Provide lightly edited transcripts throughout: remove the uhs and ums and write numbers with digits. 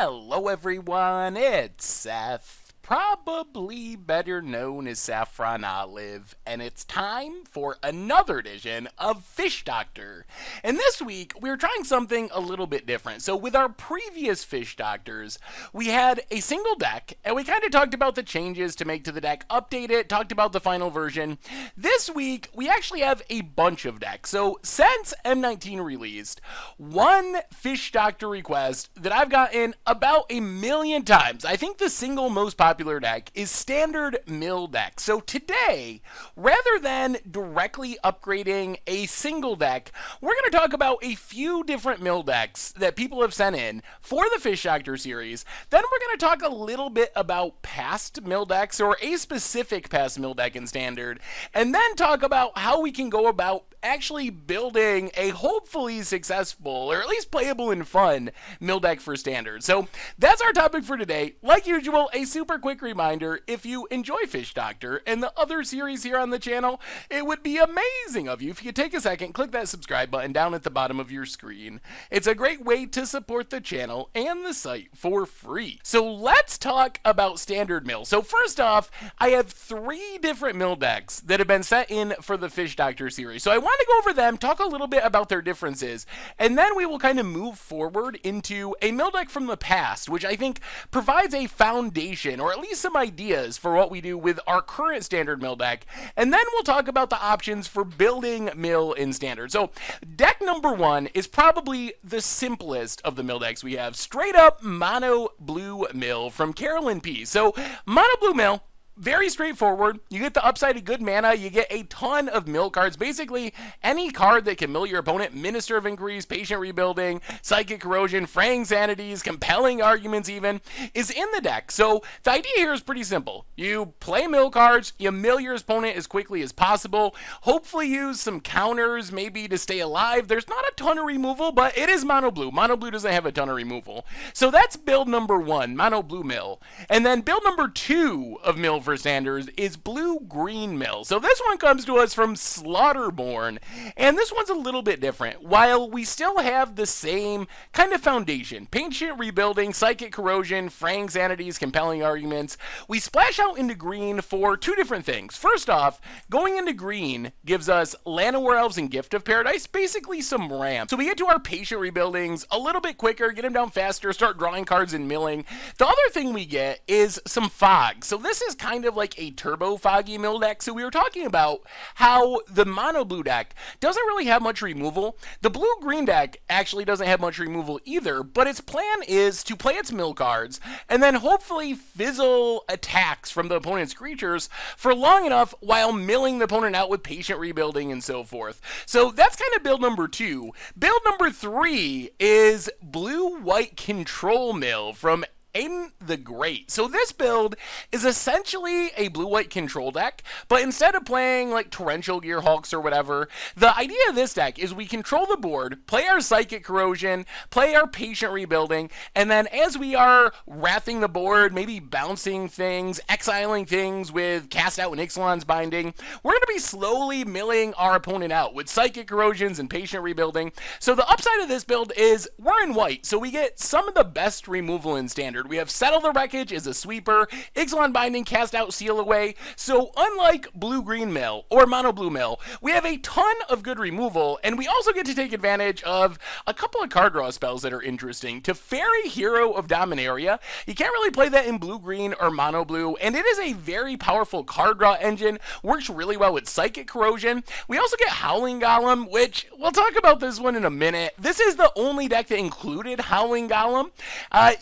Hello everyone, it's Seth, probably better known as Saffron Olive, and it's time for another edition of Fish Doctor. And this week, we're trying something a little bit different. So with our previous Fish Doctors, we had a single deck, and we kind of talked about the changes to make to the deck, update it, talked about the final version. This week, we actually have a bunch of decks. So since M19 released, one Fish Doctor request that I've gotten about 1,000,000 times, I think the single most popular deck is Standard Mill deck. So today, rather than directly upgrading a single deck, we're going to talk about a few different mill decks that people have sent in for the Fish Doctor series. Then we're going to talk a little bit about past mill decks, or a specific past mill deck in Standard, and then talk about how we can go about actually building a hopefully successful, or at least playable and fun, mill deck for Standard. So that's our topic for today. Like usual, a super quick reminder, if you enjoy Fish Doctor and the other series here on the channel, it would be amazing of you if you could take a second, click that subscribe button down at the bottom of your screen. It's a great way to support the channel and the site for free. So let's talk about Standard Mill. So first off, I have 3 different mill decks that have been set in for the Fish Doctor series. So I want to go over them, talk a little bit about their differences, and then we will kind of move forward into a mill deck from the past, which I think provides a foundation, or at least some ideas for what we do with our current Standard Mill deck, and then we'll talk about the options for building mill in Standard. So deck number 1 is probably the simplest of the mill decks we have. Straight up Mono Blue Mill from Carolyn P. So Mono Blue Mill, very straightforward. You get the upside of good mana, you get a ton of mill cards. Basically, any card that can mill your opponent, Minister of Inquiries, Patient Rebuilding, Psychic Corrosion, Fraying Sanities, Compelling Arguments even, is in the deck. So the idea here is pretty simple. You play mill cards, you mill your opponent as quickly as possible, hopefully use some counters maybe to stay alive. There's not a ton of removal, but it is Mono Blue. Mono Blue doesn't have a ton of removal. So that's build number 1, Mono Blue Mill. And then build number 2 of Mill for Standards is Blue Green Mill. So this one comes to us from Slaughterborn, and this one's a little bit different. While we still have the same kind of foundation, Patient Rebuilding, Psychic Corrosion, Fraying Sanities, Compelling Arguments, we splash out into green for 2 different things. First off, going into green gives us Llanowar Elves and Gift of Paradise, basically some ramp. So we get to our Patient Rebuildings a little bit quicker, get them down faster, start drawing cards and milling. The other thing we get is some fog. So this is kind of like a turbo foggy mill deck. So we were talking about how the Mono Blue deck doesn't really have much removal. The Blue Green deck actually doesn't have much removal either, but its plan is to play its mill cards and then hopefully fizzle attacks from the opponent's creatures for long enough while milling the opponent out with Patient Rebuilding and so forth. So that's kind of build number 2. Build number 3 is Blue White Control Mill from Aiden the Great. So this build is essentially a blue-white control deck, but instead of playing like Torrential Gearhulks or whatever, the idea of this deck is we control the board, play our Psychic Corrosion, play our Patient Rebuilding, and then as we are wrathing the board, maybe bouncing things, exiling things with Cast Out and Ixalan's Binding, we're going to be slowly milling our opponent out with Psychic Corrosions and Patient Rebuilding. So the upside of this build is we're in white, so we get some of the best removal in Standard. We have Settle the Wreckage as a sweeper, Ixalan Binding, Cast Out, Seal Away. So unlike Blue Green Mill or Mono Blue Mill, we have a ton of good removal, and we also get to take advantage of a couple of card draw spells that are interesting. Teferi, Hero of Dominaria, you can't really play that in Blue Green or Mono Blue, and it is a very powerful card draw engine, works really well with Psychic Corrosion. We also get Howling Golem, which we'll talk about this one in a minute. This is the only deck that included Howling Golem.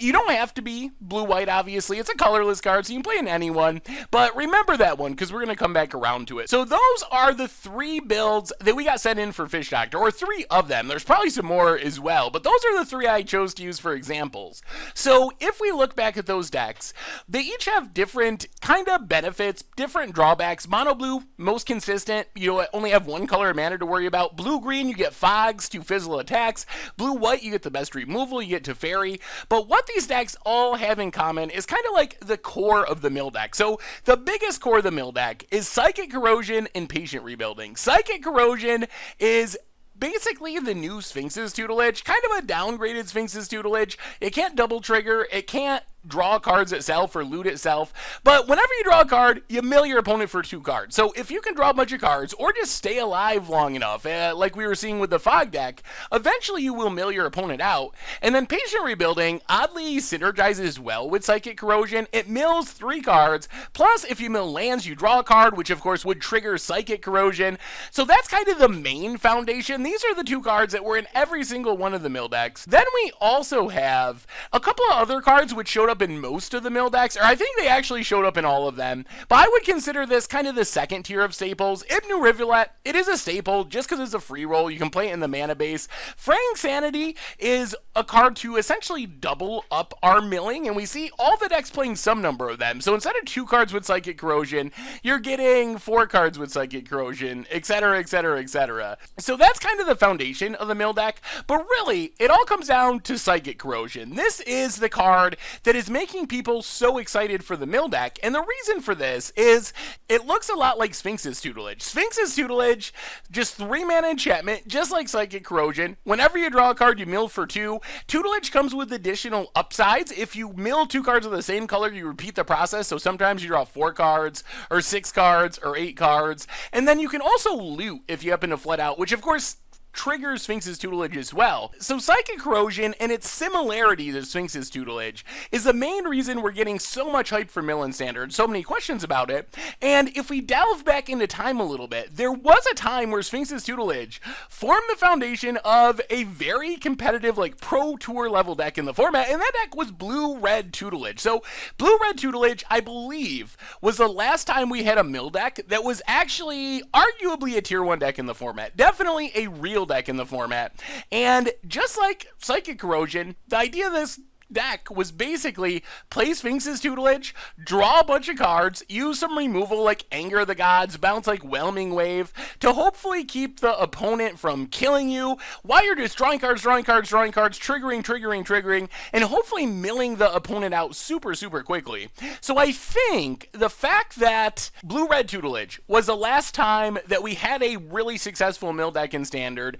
You don't have to be blue-white, obviously. It's a colorless card, so you can play in anyone, but remember that one, because we're going to come back around to it. So those are the 3 builds that we got sent in for Fish Doctor, or 3 of them. There's probably some more as well, but those are the 3 I chose to use for examples. So if we look back at those decks, they each have different kind of benefits, different drawbacks. Mono Blue, most consistent. You only have 1 color of mana to worry about. Blue Green, you get Fogs to fizzle attacks. Blue White, you get the best removal, you get Teferi. But what these decks all all have in common is kind of like the core of the mill deck. So the biggest core of the mill deck is Psychic Corrosion and Patient Rebuilding. Psychic Corrosion is basically the new Sphinx's tutelage, kind of a downgraded Sphinx's tutelage. It can't double trigger, it can't draw cards itself or loot itself, but whenever you draw a card, you mill your opponent for 2 cards. So if you can draw a bunch of cards or just stay alive long enough, like we were seeing with the Fog deck, eventually you will mill your opponent out. And then Patient Rebuilding oddly synergizes well with Psychic Corrosion. It mills 3 cards, plus if you mill lands, you draw a card, which of course would trigger Psychic Corrosion. So that's kind of the main foundation. These are the 2 cards that were in every single one of the mill decks. Then we also have a couple of other cards which showed up in most of the mill decks, or I think they actually showed up in all of them, but I would consider this kind of the second tier of staples. Ibnu Rivulet, it is a staple just because it's a free roll. You can play it in the mana base. Fraying Sanity is a card to essentially double up our milling, and we see all the decks playing some number of them. So instead of 2 cards with Psychic Corrosion, you're getting 4 cards with Psychic Corrosion, etc, etc, etc. So that's kind of the foundation of the mill deck, but really, it all comes down to Psychic Corrosion. This is the card that is making people so excited for the mill deck, and the reason for this is it looks a lot like Sphinx's tutelage. Sphinx's tutelage, just 3 mana enchantment, just like Psychic Corrosion. Whenever you draw a card, you mill for 2. Tutelage comes with additional upsides. If you mill 2 cards of the same color, you repeat the process, so sometimes you draw 4 cards, or 6 cards, or 8 cards, and then you can also loot if you happen to flood out, which of course triggers Sphinx's tutelage as well. So Psychic Corrosion and its similarity to Sphinx's tutelage is the main reason we're getting so much hype for Mill and Standard, so many questions about it. And if we delve back into time a little bit, there was a time where Sphinx's tutelage formed the foundation of a very competitive, like pro tour level deck in the format, and that deck was blue-red tutelage. So blue-red tutelage, I believe, was the last time we had a mill deck that was actually arguably a tier 1 deck in the format. Definitely a real deck in the format. And just like Psychic Corrosion, the idea of this deck was basically play Sphinx's tutelage, draw a bunch of cards, use some removal like Anger of the Gods, bounce like Whelming Wave to hopefully keep the opponent from killing you while you're just drawing cards, triggering, and hopefully milling the opponent out super quickly. So I think the fact that blue-red tutelage was the last time that we had a really successful mill deck in Standard,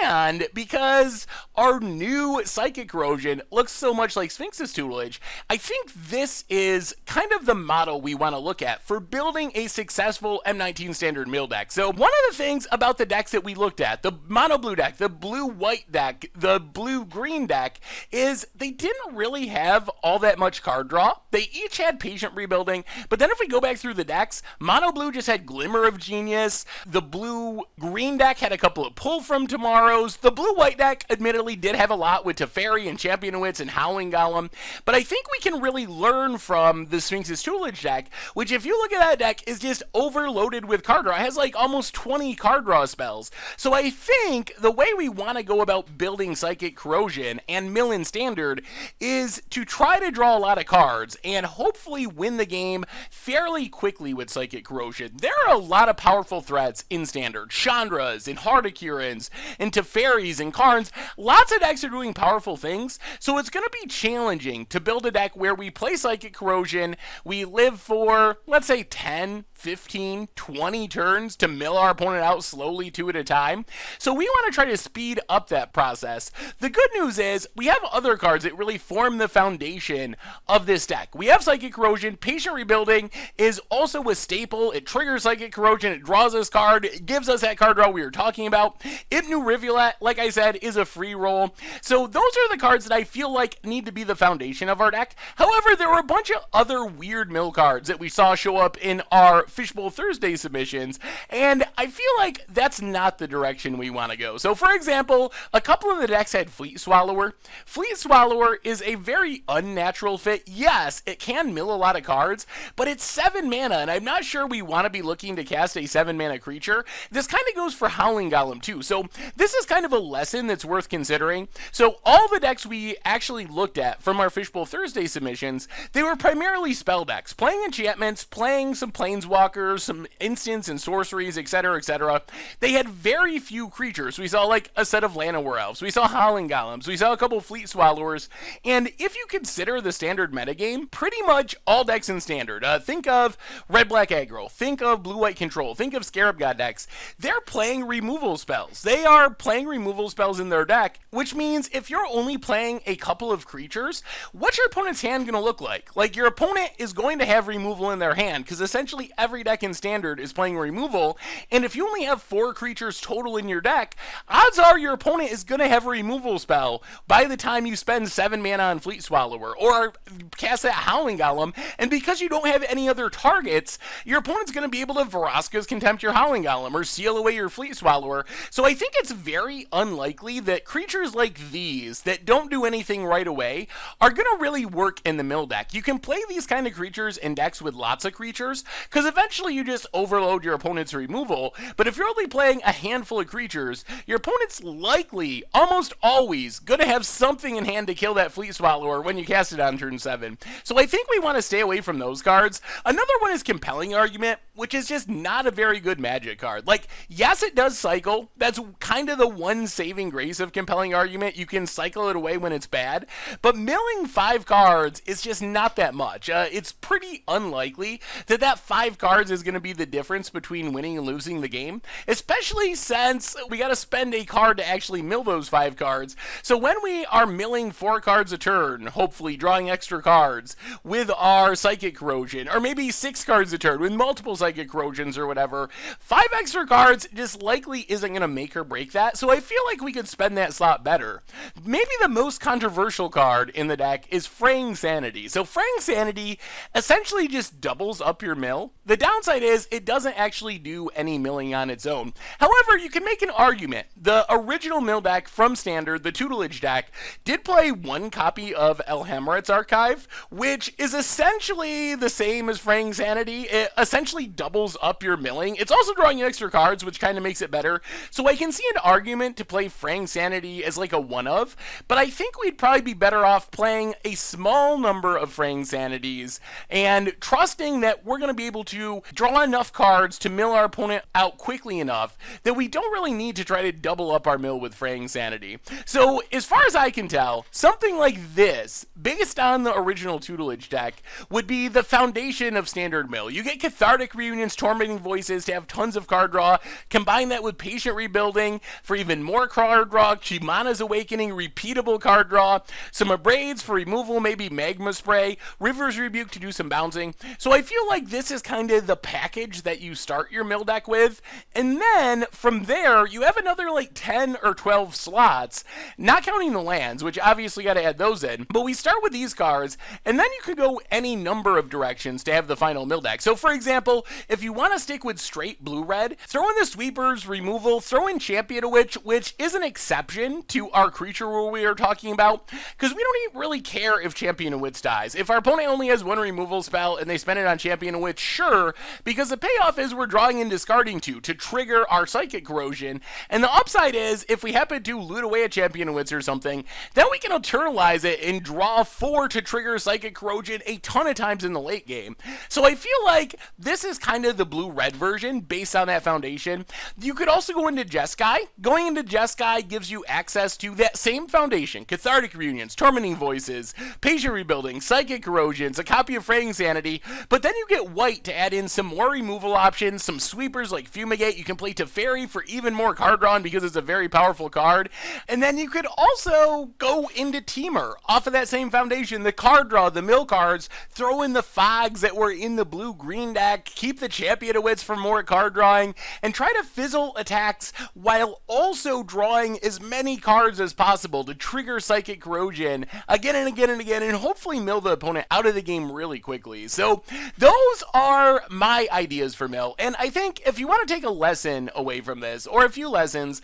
and because our new Psychic Corrosion looks so much like Sphinx's tutelage, I think this is kind of the model we want to look at for building a successful M19 Standard mill deck. So one of the things about the decks that we looked at, the mono blue deck, the blue-white deck, the blue-green deck, is they didn't really have all that much card draw. They each had Patient Rebuilding, but then if we go back through the decks, mono blue just had Glimmer of Genius, the blue-green deck had a couple of Pull from Tomorrows, the blue-white deck admittedly did have a lot with Teferi and Champion of Wits and Howling Golem, but I think we can really learn from the Sphinx's tutelage deck, which if you look at that deck is just overloaded with card draw. It has like almost 20 card draw spells. So I think the way we want to go about building Psychic Corrosion and Mill in Standard is to try to draw a lot of cards and hopefully win the game fairly quickly with Psychic Corrosion. There are a lot of powerful threats in Standard. Chandras and Harlequins and Teferis and Karns. Lots of decks are doing powerful things, so it's going to be challenging to build a deck where we play Psychic Corrosion, we live for, let's say, 10, 15, 20 turns to mill our opponent out slowly 2 at a time. So we want to try to speed up that process. The good news is we have other cards that really form the foundation of this deck. We have Psychic Corrosion. Patient Rebuilding is also a staple. It triggers Psychic Corrosion. It draws this card. It gives us that card draw we were talking about. Ibnu Rivulet, like I said, is a free roll. So those are the cards that I feel like need to be the foundation of our deck. However, there were a bunch of other weird mill cards that we saw show up in our Fishbowl Thursday submissions, and I feel like that's not the direction we want to go. So for example, a couple of the decks had Fleet Swallower. Fleet Swallower is a very unnatural fit. Yes, it can mill a lot of cards, but it's 7 mana, and I'm not sure we want to be looking to cast a 7 mana creature. This kind of goes for Howling Golem too, so this is kind of a lesson that's worth considering. So all the decks we actually looked at from our Fishbowl Thursday submissions, they were primarily spell decks, playing enchantments, playing some planeswalkers, some instants and sorceries, etc., etc. They had very few creatures. We saw like a set of Llanowar Elves, we saw Howling Golems, we saw a couple Fleet Swallowers, and if you consider the standard metagame, pretty much all decks in standard. Think of red-black aggro, think of blue-white control, think of Scarab God decks. They're playing removal spells. They are playing removal spells in their deck, which means if you're only playing a couple of creatures, what's your opponent's hand going to look like? Like, your opponent is going to have removal in their hand, because essentially every deck in standard is playing removal, and if you only have 4 creatures total in your deck, odds are your opponent is going to have a removal spell by the time you spend 7 mana on Fleet Swallower, or cast that Howling Golem, and because you don't have any other targets, your opponent's going to be able to Vraska's Contempt your Howling Golem, or seal away your Fleet Swallower. So I think it's very unlikely that creatures like these, that don't do anything right away, are going to really work in the mill deck. You can play these kind of creatures in decks with lots of creatures, because eventually you just overload your opponent's removal, but if you're only playing a handful of creatures, your opponent's likely, almost always, going to have something in hand to kill that Fleet Swallower when you cast it on turn 7. So I think we want to stay away from those cards. Another one is Compelling Argument, which is just not a very good Magic card. Like, yes, it does cycle. That's kind of the one saving grace of Compelling Argument. You can cycle it away when it's bad, but milling 5 cards is just not that much. It's pretty unlikely that that 5 cards is going to be the difference between winning and losing the game, especially since we got to spend a card to actually mill those 5 cards. So when we are milling 4 cards a turn, hopefully drawing extra cards with our Psychic Corrosion, or maybe 6 cards a turn with multiple Psychic Corrosions or whatever, 5 extra cards just likely isn't going to make or break that, so I feel like we could spend that slot better. Maybe the most controversial card in the deck is Fraying Sanity. So Fraying Sanity essentially just doubles up your mill. The downside is it doesn't actually do any milling on its own. However, you can make an argument. The original mill deck from Standard, the tutelage deck, did play 1 copy of Elhamret's Archive, which is essentially the same as Fraying Sanity. It essentially doubles up your milling. It's also drawing extra cards, which kind of makes it better. So I can see an argument to play Fraying Sanity as like a one-of, but I think we'd probably be better off playing a small number of Fraying Sanities and trusting that we're going to be able to draw enough cards to mill our opponent out quickly enough that we don't really need to try to double up our mill with Fraying Sanity. So as far as I can tell, something like this, based on the original tutelage deck, would be the foundation of Standard mill. You get Cathartic Reunions, Tormenting Voices to have tons of card draw, combine that with Patient Rebuilding for even more card draw, Shimana's Awakening, repeatable card draw, some Abrades for removal, maybe Magma Spray, River's Rebuke to do some bouncing. So I feel like this is kind of the package that you start your mill deck with, and then from there you have another like 10 or 12 slots, not counting the lands, which obviously got to add those in, but we start with these cards, and then you can go any number of directions to have the final mill deck. So for example, if you want to stick with straight blue-red, throw in the Sweepers, removal, throw in Champion of Witch, which is an exception to our creature rule we are talking about, because we don't even really care if Champion of Witch dies. If our opponent only has 1 removal spell and they spend it on Champion of Witch, sure, because the payoff is we're drawing and discarding 2 to trigger our Psychic Corrosion, and the upside is if we happen to loot away a Champion of Witch or something, then we can internalize it and draw 4 to trigger Psychic Corrosion a ton of times in the late game. So I feel like this is kind of the blue-red version based on that foundation. You could also go into Jeskai. Going into Jeskai gives you access to that same foundation, Cathartic Reunions, Tormenting Voices, Patient Rebuilding, Psychic Corrosions, a copy of Fraying Sanity, but then you get white to add in some more removal options, some sweepers like Fumigate. You can play Teferi for even more card drawn because it's a very powerful card, and then you could also go into Temur off of that same foundation, the card draw, the mill cards, throw in the fogs that were in the blue-green deck, keep the Champion of Wits for more card drawing, and try to fizzle attacks while also drawing as many cards as possible to trigger Psychic Corrosion again and again and again, and hopefully mill the opponent out of the game really quickly. So those are my ideas for mill, and I think if you want to take a lesson away from this, or a few lessons,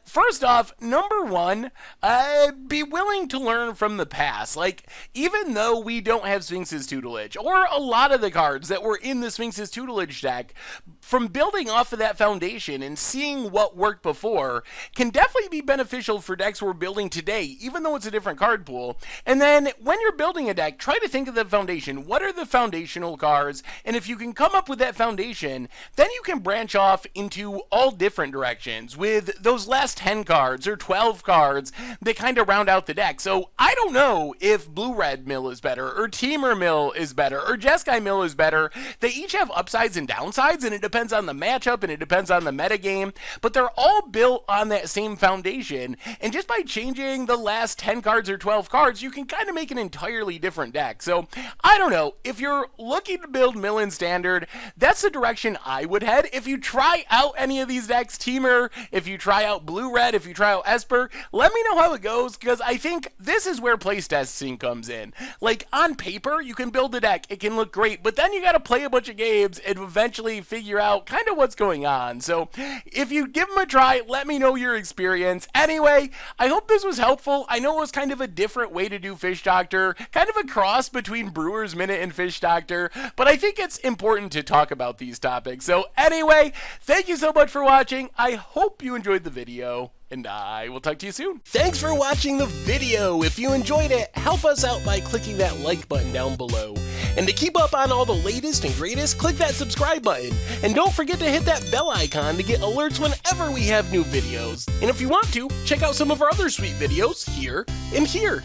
first off, number 1, be willing to learn from the past. Like, even though we don't have Sphinx's tutelage, or a lot of the cards that were in the Sphinx's this tutelage deck, from building off of that foundation and seeing what worked before, can definitely be beneficial for decks we're building today, even though it's a different card pool. And then when you're building a deck, try to think of the foundation. What are the foundational cards? And if you can come up with that foundation, then you can branch off into all different directions with those last 10 cards or 12 cards that kind of round out the deck. So I don't know if blue-red mill is better, or Temur mill is better, or Jeskai mill is better. They each have upsides and downsides, and it depends on the matchup, and it depends on the metagame, but they're all built on that same foundation, and just by changing the last 10 cards or 12 cards, you can kind of make an entirely different deck. So I don't know, if you're looking to build mill in standard, that's the direction I would head. If you try out any of these decks, Temur, if you try out blue-red, if you try out Esper, let me know how it goes, because I think this is where playtesting comes in. Like, on paper, you can build a deck, it can look great, but then you gotta play a bunch of games and eventually figure out kind of what's going on. So if you give them a try, let me know your experience. Anyway, I hope this was helpful. I know it was kind of a different way to do Fish Doctor, kind of a cross between Brewer's Minute and Fish Doctor, but I think it's important to talk about these topics. So anyway, thank you so much for watching. I hope you enjoyed the video, and I will talk to you soon. Thanks for watching the video. If you enjoyed it, help us out by clicking that like button down below. And to keep up on all the latest and greatest, click that subscribe button. And don't forget to hit that bell icon to get alerts whenever we have new videos. And if you want to, check out some of our other sweet videos here and here.